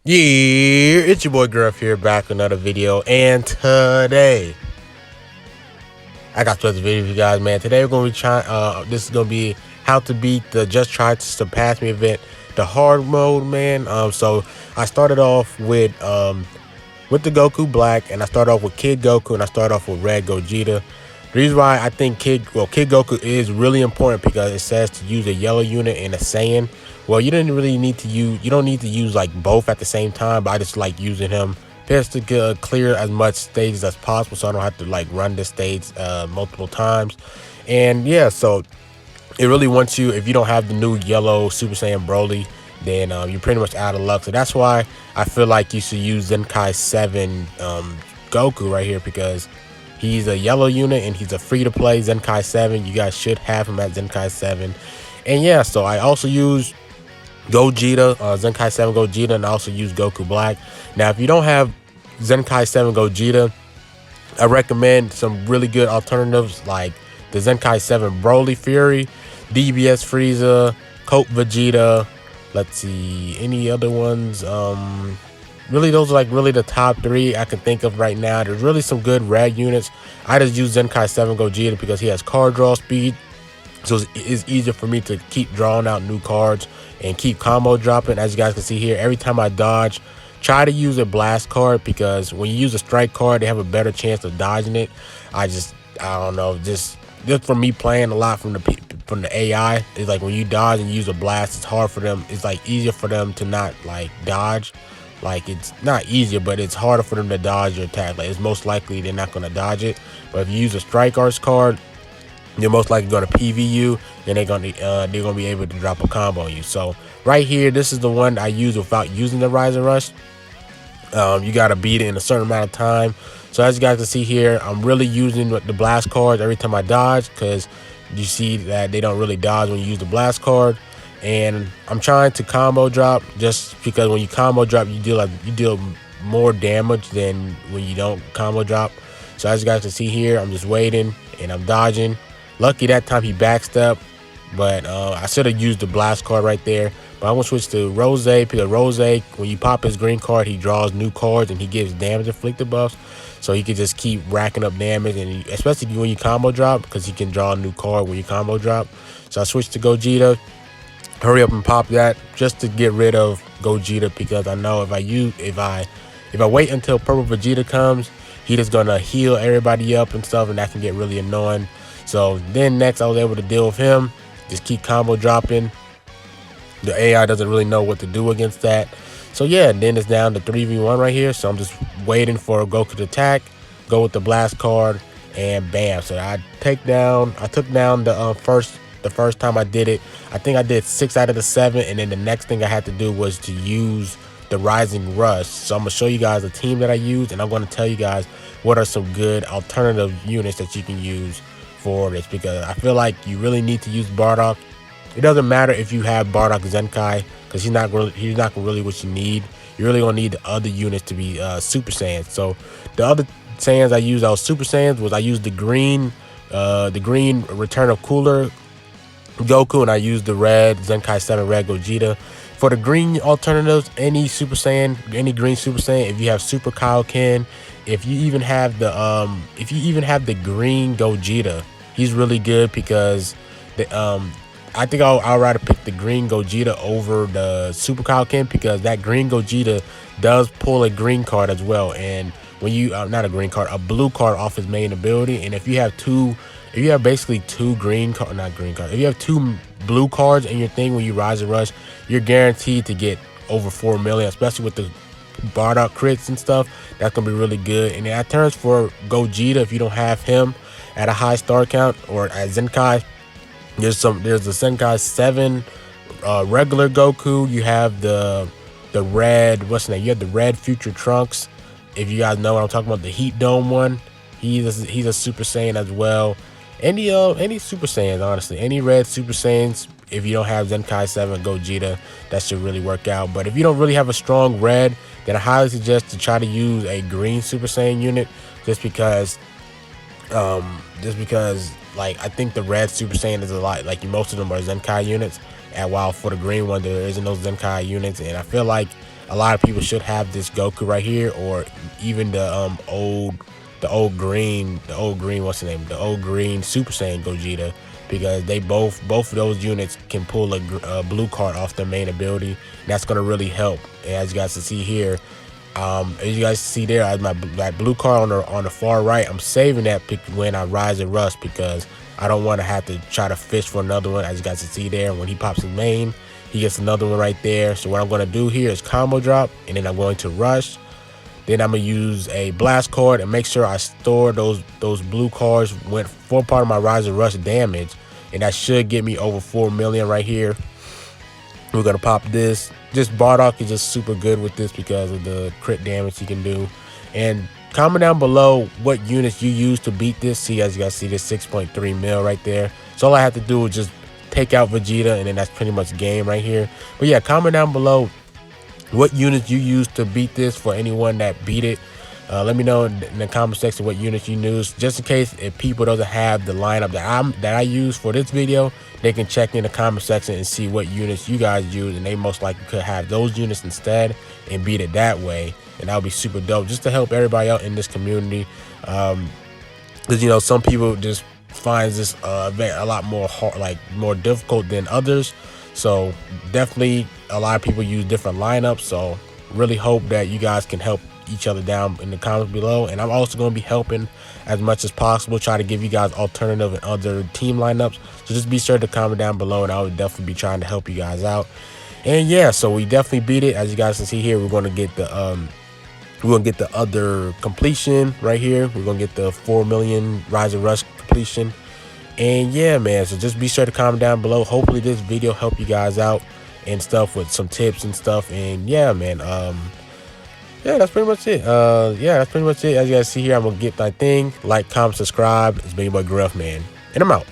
Yeah, it's your boy Gruff here, back with another video, and today I got this video for you guys, man. Today we're gonna be trying. This is gonna be how to beat the Just Try to Surpass Me event, the hard mode, man. So I started off with the Goku Black, and I started off with Kid Goku, and I started off with Red Gogeta. The reason why I think Kid Goku is really important because it says to use a yellow unit and a Saiyan. Well, you don't need to use like both at the same time, but I just like using him just to clear as much stages as possible, so I don't have to like run this stage multiple times. And yeah, so it really wants you, if you don't have the new yellow Super Saiyan Broly, then you're pretty much out of luck. So that's why I feel like you should use Zenkai 7 Goku right here, because he's a yellow unit and he's a free-to-play Zenkai 7. You guys should have him at Zenkai 7. And yeah, so I also use Gogeta, Zenkai 7 Gogeta, and I also use Goku Black. Now, if you don't have Zenkai 7 Gogeta, I recommend some really good alternatives like the Zenkai 7 Broly Fury, DBS Frieza, Coat Vegeta. Let's see, any other ones? Really, those are like really the top three I can think of right now. There's really some good red units. I just use Zenkai 7 Gogeta because he has card draw speed, so it's easier for me to keep drawing out new cards and keep combo dropping. As you guys can see here, every time I dodge, try to use a blast card, because when you use a strike card, they have a better chance of dodging it. I don't know, just from me playing a lot from the AI, it's like when you dodge and use a blast, it's hard for them. It's like easier for them to not like dodge. Like, it's not easier, but it's harder for them to dodge your attack. Like, it's most likely they're not going to dodge it. But if you use a strike arts card, you're most likely going to PV you, and they're going to be able to drop a combo on you. So right here, this is the one I use without using the Rise and Rush. You got to beat it in a certain amount of time. So as you guys can see here, I'm really using the blast cards every time I dodge, because you see that they don't really dodge when you use the blast card. And I'm trying to combo drop, just because when you combo drop, you deal more damage than when you don't combo drop. So as you guys can see here, I'm just waiting and I'm dodging. Lucky that time he backstepped, but I should have used the blast card right there. But I'm gonna switch to Rose, because Rose, when you pop his green card, he draws new cards and he gives damage inflicted buffs. So he can just keep racking up damage, and especially when you combo drop, because he can draw a new card when you combo drop. So I switched to Gogeta. Hurry up and pop that just to get rid of Gogeta, because I know if I wait until Purple Vegeta comes, he just gonna heal everybody up and stuff, and that can get really annoying. So then next I was able to deal with him, just keep combo dropping. The AI doesn't really know what to do against that. So yeah, then it's down to 3v1 right here. So I'm just waiting for Goku to attack, go with the blast card, and bam. So I took down the first time I did it. I think I did 6 out of the 7, and then the next thing I had to do was to use the Rising Rush. So I'm gonna show you guys the team that I used, and I'm gonna tell you guys what are some good alternative units that you can use for this, because I feel like you really need to use Bardock. It doesn't matter if you have Bardock Zenkai, because he's not really what you need. You really gonna need the other units to be Super Saiyans. So the other Saiyans I used, Super Saiyans, I used the green Return of Cooler Goku, and I used the red Zenkai 7 Red Gogeta. For the green alternatives, any green Super Saiyan, if you have Super Kaioken, if you even have the green Gogeta, he's really good, because I think I'll rather pick the green Gogeta over the Super Kaioken, because that green Gogeta does pull a green card as well. And when you not a green card, a blue card off his main ability, and if you have basically two if you have two blue cards in your thing when you Rise and Rush, you're guaranteed to get over 4 million, especially with the Bardock crits and stuff. That's gonna be really good. And that turns for Gogeta, if you don't have him at a high star count or at Zenkai. There's the Zenkai 7 regular Goku. You have the red, what's the name? You have the red Future Trunks. If you guys know what I'm talking about, the Heat Dome one. He's a Super Saiyan as well. Any Super Saiyans, honestly, any red Super Saiyans. If you don't have Zenkai 7 Gogeta, that should really work out. But if you don't really have a strong red, then I highly suggest to try to use a green Super Saiyan unit, just because like, I think the red Super Saiyan is a lot, like, most of them are Zenkai units, and while for the green one there isn't those Zenkai units. And I feel like a lot of people should have this Goku right here, or even the old green, what's the name, the old green Super Saiyan Gogeta, because they both of those units can pull a blue card off their main ability. That's going to really help. And as you guys can see here, as you guys see there, as my blue card on the far right, I'm saving that when I rise and rush, because I don't want to have to try to fish for another one. As you guys can see there, when he pops his main, he gets another one right there. So what I'm going to do here is combo drop, and then I'm going to rush. Then I'm going to use a blast card and make sure I store those blue cards went for part of my rise and rush damage. And that should get me over 4 million right here. We're going to pop this. Just Bardock is just super good with this because of the crit damage he can do. And comment down below what units you use to beat this. See, as you guys see, this 6.3 mil right there. So all I have to do is just take out Vegeta, and then that's pretty much game right here. But yeah, comment down below what units you use to beat this for anyone that beat it. Let me know in the comment section what units you use, just in case if people doesn't have the lineup that I use for this video, they can check in the comment section and see what units you guys use, and they most likely could have those units instead and beat it that way. And that would be super dope, just to help everybody out in this community, because you know, some people just finds this event a lot more hard, like more difficult than others. So definitely a lot of people use different lineups, so really hope that you guys can help each other down in the comments below. And I'm also going to be helping as much as possible, try to give you guys alternative and other team lineups. So just be sure to comment down below, and I would definitely be trying to help you guys out. And yeah, so we definitely beat it. As you guys can see here, we're going to get the other completion right here. We're going to get the 4 million rise and rush completion. And yeah, man, so just be sure to comment down below. Hopefully this video helped you guys out and stuff with some tips and stuff. And yeah, man, yeah, that's pretty much it. Yeah, that's pretty much it. As you guys see here, I'm gonna get my thing. Like, comment, subscribe. It's been your boy Greenruff, man, and I'm out.